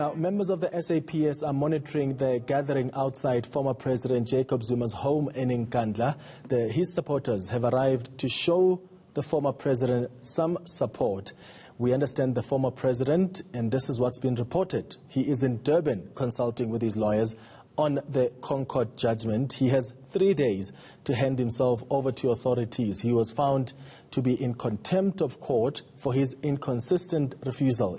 Now, members of the SAPS are monitoring the gathering outside former President Jacob Zuma's home in Nkandla. His supporters have arrived to show the former president some support. We understand the former president, and this is what's been reported. He is in Durban consulting with his lawyers on the Concord judgment. He has 3 days to hand himself over to authorities. He was found to be in contempt of court for his consistent refusal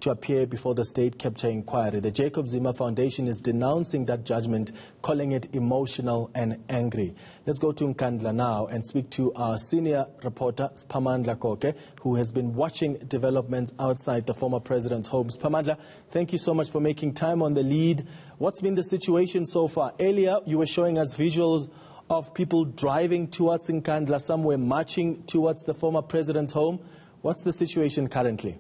to appear before the state capture inquiry. The Jacob Zuma Foundation is denouncing that judgment, calling it emotional and angry. Let's go to Nkandla now and speak to our senior reporter, Siphamandla Goge, who has been watching developments outside the former president's home. Siphamandla, thank you so much for making time on the lead. What's been the situation so far? Earlier, you were showing us visuals of people driving towards Nkandla, some were marching towards the former president's home. What's the situation currently?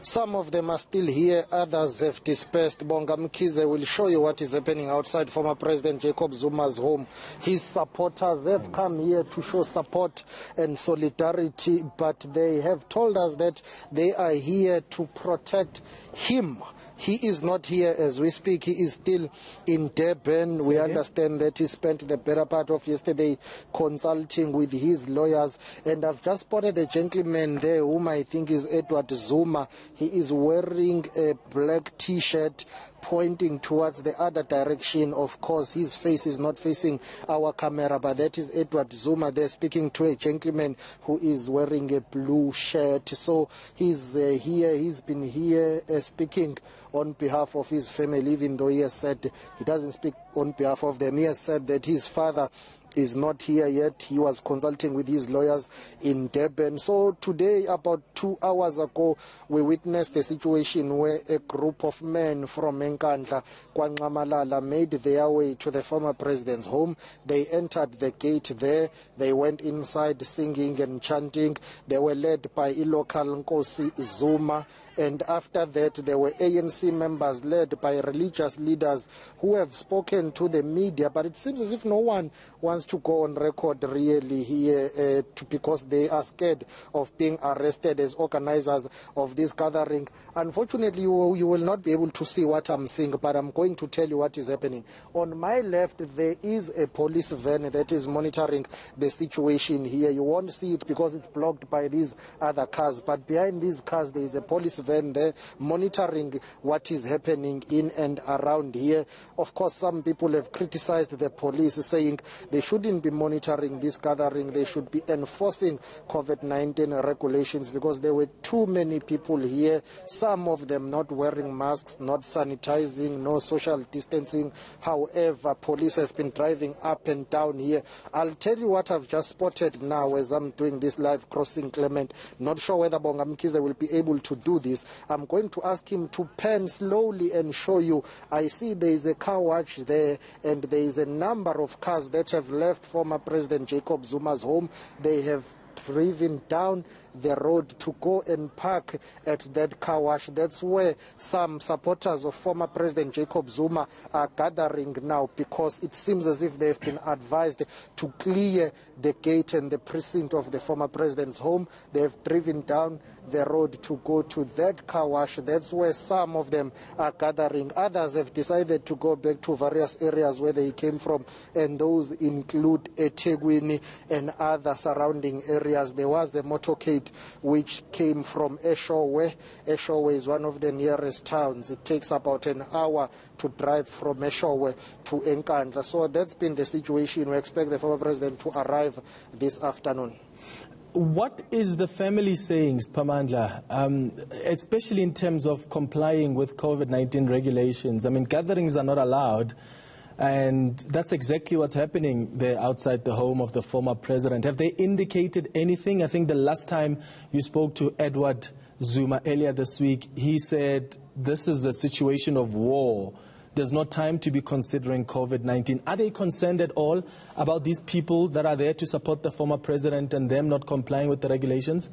Some of them are still here, others have dispersed. Bonga Mkize will show you what is happening outside former President Jacob Zuma's home. His supporters have come here to show support and solidarity, but they have told us that they are here to protect him. He is not here as we speak. He is still in Durban. We understand that he spent the better part of yesterday consulting with his lawyers. And I've just spotted a gentleman there whom I think is Edward Zuma. He is wearing a black T-shirt pointing towards the other direction. Of course, his face is not facing our camera, but that is Edward Zuma. They're speaking to a gentleman who is wearing a blue shirt. So he's here. He's been here speaking on behalf of his family, even though he has said he doesn't speak on behalf of them. He has said that his father is not here yet. He was consulting with his lawyers in Durban. So today, about 2 hours ago, we witnessed a situation where a group of men from Nkandla, KwaNxamalala, made their way to the former president's home. They entered the gate there. They went inside singing and chanting. They were led by local Nkosi Zuma. And after that, there were ANC members led by religious leaders who have spoken to the media. But it seems as if no one wants to go on record really here because they are scared of being arrested as organizers of this gathering. Unfortunately, you will not be able to see what I'm seeing, but I'm going to tell you what is happening. On my left, there is a police van that is monitoring the situation here. You won't see it because it's blocked by these other cars, but behind these cars, there is a police van there monitoring what is happening in and around here. Of course, some people have criticized the police, saying they shouldn't be monitoring this gathering. They should be enforcing COVID-19 regulations because there were too many people here, some of them not wearing masks, not sanitizing, no social distancing. However, police have been driving up and down here. I'll tell you what I've just spotted now as I'm doing this live crossing, Clement. Not sure whether Bonga Mkize will be able to do this. I'm going to ask him to pan slowly and show you. I see there is a car wash there, and there is a number of cars that have left former President Jacob Zuma's home. They have driven down the road to go and park at that car wash. That's where some supporters of former President Jacob Zuma are gathering now, because it seems as if they've been advised to clear the gate and the precinct of the former president's home. They've driven down the road to go to that car wash. That's where some of them are gathering. Others have decided to go back to various areas where they came from, and those include eThekwini and other surrounding areas. There was the motorcade which came from Eshowe. Eshowe is one of the nearest towns. It takes about an hour to drive from Eshowe to Nkandla. So that's been the situation. We expect the former president to arrive this afternoon. What is the family saying, Siphamandla, especially in terms of complying with COVID-19 regulations? I mean, gatherings are not allowed, and that's exactly what's happening there outside the home of the former president. Have they indicated anything? I think the last time you spoke to Edward Zuma earlier this week, he said this is a situation of war. There's no time to be considering COVID-19. Are they concerned at all about these people that are there to support the former president and them not complying with the regulations?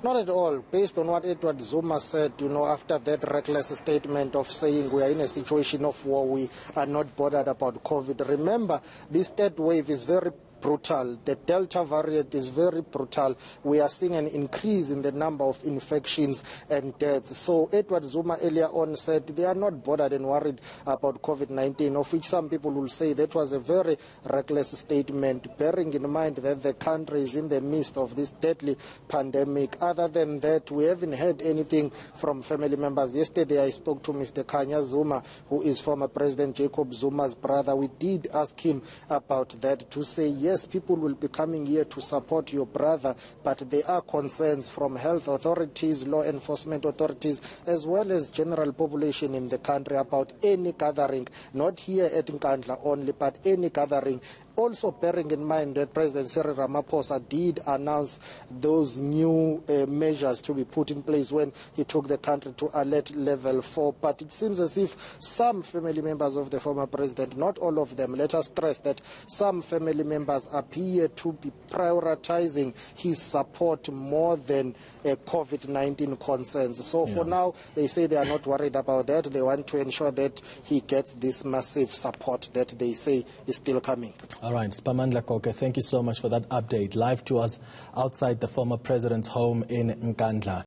Not at all. Based on what Edward Zuma said, after that reckless statement of saying we are in a situation of war, we are not bothered about COVID. Remember, this third wave is very brutal. The Delta variant is very brutal. We are seeing an increase in the number of infections and deaths. So Edward Zuma earlier on said they are not bothered and worried about COVID-19, of which some people will say that was a very reckless statement, bearing in mind that the country is in the midst of this deadly pandemic. Other than that, we haven't heard anything from family members. Yesterday I spoke to Mr. Nkandla Zuma, who is former President Jacob Zuma's brother. We did ask him about that, to say, yes, people will be coming here to support your brother, but there are concerns from health authorities, law enforcement authorities, as well as general population in the country about any gathering, not here at Nkandla only, but any gathering. Also bearing in mind that President Cyril Ramaphosa did announce those new measures to be put in place when he took the country to alert level 4. But it seems as if some family members of the former president, not all of them, let us stress that some family members appear to be prioritizing his support more than COVID-19 concerns. So for now, they say they are not worried about that. They want to ensure that he gets this massive support that they say is still coming. All right, Siphamandla Goge, thank you so much for that update. Live to us outside the former president's home in Nkandla.